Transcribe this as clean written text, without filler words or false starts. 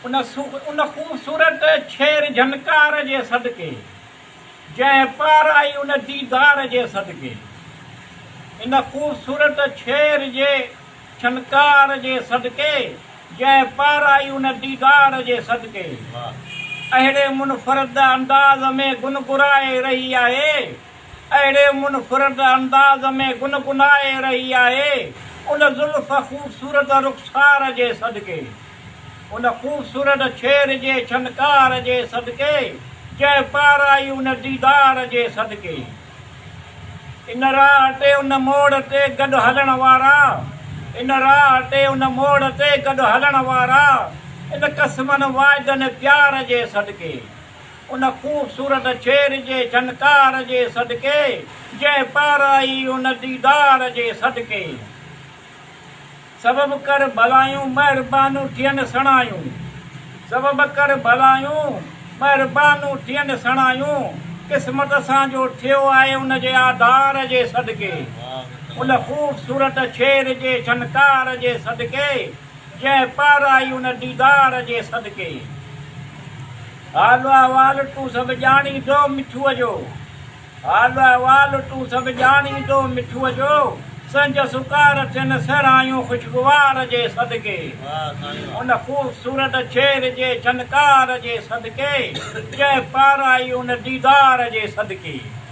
उन ख़ूबसूरत शेर झनकार जे सदके, जंहिं पार आई उन दीदार जे सदके, इन ख़ूबसूरत शेर जे छनकार जे सदके, जंहिं पार आई उन दीदार जे सदके, अहिड़े मुनफरद अंदाज़ में गुनगुनाए रही आहे, अहिड़े मुनफरद अंदाज़ में गुनगुनाए रही आहे, उन ज़ुल्फ़ ख़ूबसूरत रुख़सार जे सदके, उन ख़ूबसूरत शेर जे छनकार जे सदके, जंहिं पार आई उन दीदार जे सदके। इन राह ते उन मोड़ ते गॾु हलण वारा, इन राह ते उन मोड़ ते गॾु हलण वारा, इन क़स्मनि वाइदनि प्यार जे सदके, उन ख़ूबसूरत शेर जे छनकार जे सदके, जंहिं पार आई उन दीदार जे सदके। सबब कर भलायूं महिरबानूं थियनि सणायूं, सबब कर भलायूं महिरबानूं थियनि सणायूं, क़िस्मत असांजो थियो आहे उन जे आधार जे सदके, उन ख़ूबसूरत शेर जे छनकार जे सदके, जंहिं पार आई उन दीदार जे सदके। हाल अहवाल तूं सभु ॼाणींदो मिठूअ जो, हाल अहवाल तूं सभु ॼाणींदो मिठूअ जो, संज सुकार थियनि सरायूं ख़ुशगवार जे सदके, उन ख़ूबसूरत शेर जे छनकार जे सदके, जंहिं पार आई उन दीदार जे सदके।